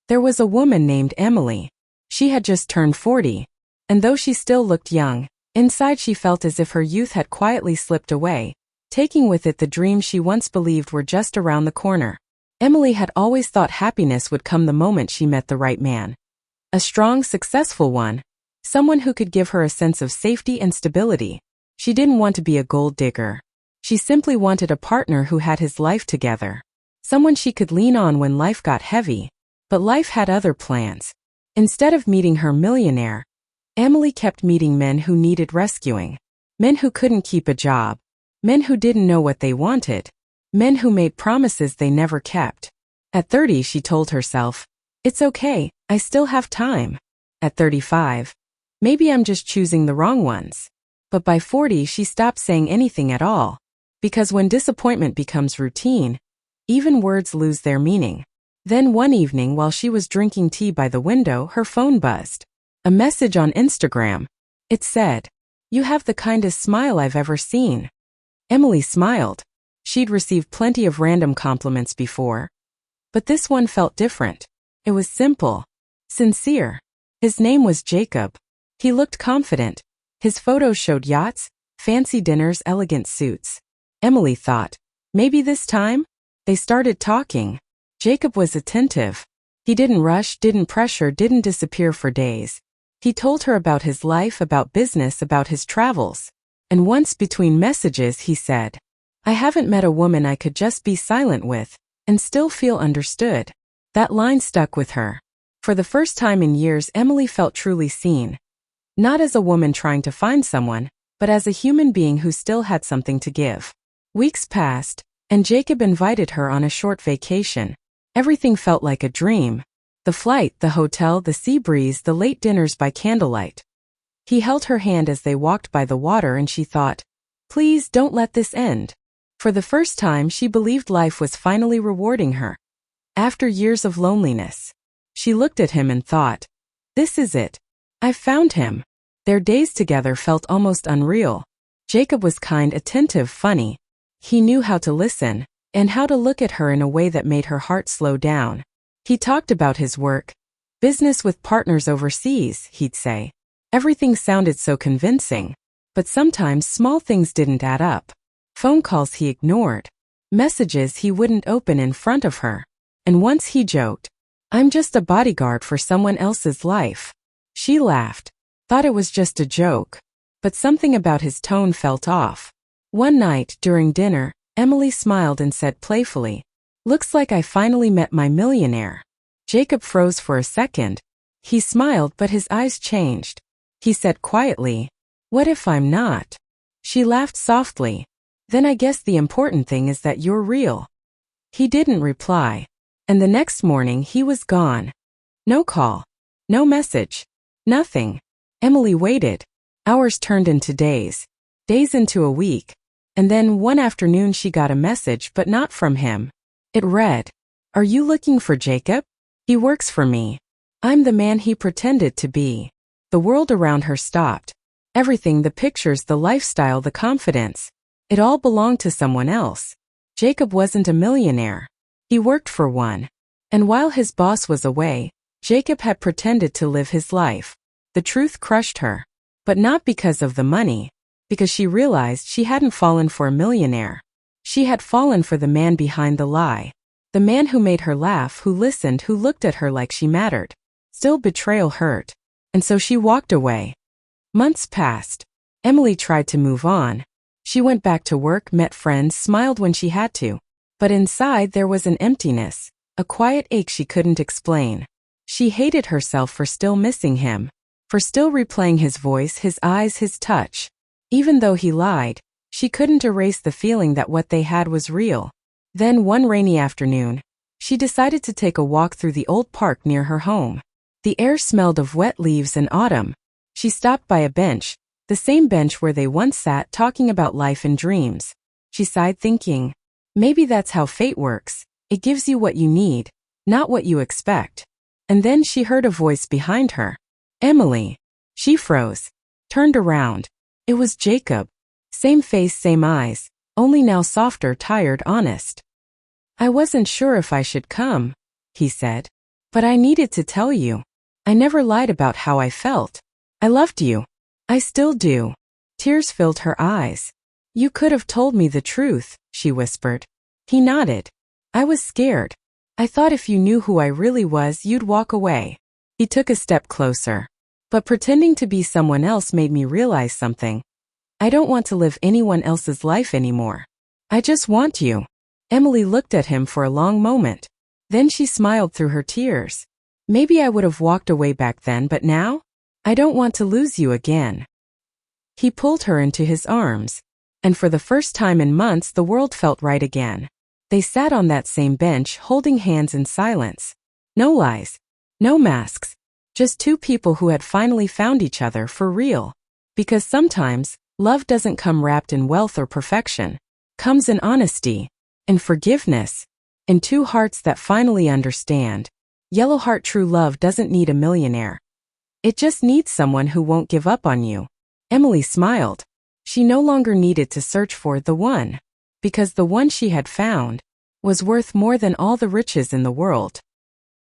There was a woman named Emily. She had just turned 40, and though she still looked young, inside she felt as if her youth had quietly slipped away, taking with it the dreams she once believed were just around the corner. Emily had always thought happiness would come the moment she met the right man. A strong, successful one. Someone who could give her a sense of safety and stability. She didn't want to be a gold digger. She simply wanted a partner who had his life together. Someone she could lean on when life got heavy. But life had other plans. Instead of meeting her millionaire, Emily kept meeting men who needed rescuing. Men who couldn't keep a job. Men who didn't know what they wanted. Men who made promises they never kept. At 30, she told herself, "It's okay, I still have time." At 35, "Maybe I'm just choosing the wrong ones." But by 40, she stopped saying anything at all. Because when disappointment becomes routine, even words lose their meaning. Then one evening while she was drinking tea by the window, her phone buzzed. A message on Instagram. It said, "You have the kindest smile I've ever seen." Emily smiled. She'd received plenty of random compliments before. But this one felt different. It was simple. Sincere. His name was Jacob. He looked confident. His photos showed yachts, fancy dinners, elegant suits. Emily thought, maybe this time? They started talking. Jacob was attentive. He didn't rush, didn't pressure, didn't disappear for days. He told her about his life, about business, about his travels. And once between messages he said, "I haven't met a woman I could just be silent with and still feel understood." That line stuck with her. For the first time in years, Emily felt truly seen. Not as a woman trying to find someone, but as a human being who still had something to give. Weeks passed, and Jacob invited her on a short vacation. Everything felt like a dream. The flight, the hotel, the sea breeze, the late dinners by candlelight. He held her hand as they walked by the water and she thought, please don't let this end. For the first time she believed life was finally rewarding her. After years of loneliness, she looked at him and thought, this is it. I've found him. Their days together felt almost unreal. Jacob was kind, attentive, funny. He knew how to listen, and how to look at her in a way that made her heart slow down. He talked about his work. Business with partners overseas, he'd say. Everything sounded so convincing. But sometimes small things didn't add up. Phone calls he ignored. Messages he wouldn't open in front of her. And once he joked, I'm just a bodyguard for someone else's life. She laughed, thought it was just a joke. But something about his tone felt off. One night, during dinner, Emily smiled and said playfully, looks like I finally met my millionaire. Jacob froze for a second. He smiled, but his eyes changed. He said quietly, what if I'm not? She laughed softly. Then I guess the important thing is that you're real. He didn't reply. And the next morning he was gone. No call. No message. Nothing. Emily waited. Hours turned into days. Days into a week. And then one afternoon she got a message, but not from him. It read, are you looking for Jacob? He works for me. I'm the man he pretended to be. The world around her stopped. Everything, the pictures, the lifestyle, the confidence. It all belonged to someone else. Jacob wasn't a millionaire. He worked for one. And while his boss was away, Jacob had pretended to live his life. The truth crushed her. But not because of the money. Because she realized she hadn't fallen for a millionaire. She had fallen for the man behind the lie. The man who made her laugh, who listened, who looked at her like she mattered. Still, betrayal hurt. And so she walked away. Months passed. Emily tried to move on. She went back to work, met friends, smiled when she had to. But inside there was an emptiness, a quiet ache she couldn't explain. She hated herself for still missing him. For still replaying his voice, his eyes, his touch. Even though he lied, she couldn't erase the feeling that what they had was real. Then one rainy afternoon, she decided to take a walk through the old park near her home. The air smelled of wet leaves and autumn. She stopped by a bench, the same bench where they once sat talking about life and dreams. She sighed, thinking, maybe that's how fate works. It gives you what you need, not what you expect. And then she heard a voice behind her. Emily. She froze, turned around. It was Jacob. Same face, same eyes, only now softer, tired, honest. I wasn't sure if I should come, he said. But I needed to tell you. I never lied about how I felt. I loved you. I still do. Tears filled her eyes. You could have told me the truth, she whispered. He nodded. I was scared. I thought if you knew who I really was, you'd walk away. He took a step closer. But pretending to be someone else made me realize something. I don't want to live anyone else's life anymore. I just want you. Emily looked at him for a long moment. Then she smiled through her tears. Maybe I would have walked away back then, but now? I don't want to lose you again. He pulled her into his arms. And for the first time in months, the world felt right again. They sat on that same bench, holding hands in silence. No lies. No masks. Just two people who had finally found each other for real. Because sometimes, love doesn't come wrapped in wealth or perfection. Comes in honesty, in forgiveness, in two hearts that finally understand. Yellow heart true love doesn't need a millionaire. It just needs someone who won't give up on you. Emily smiled. She no longer needed to search for the one. Because the one she had found was worth more than all the riches in the world.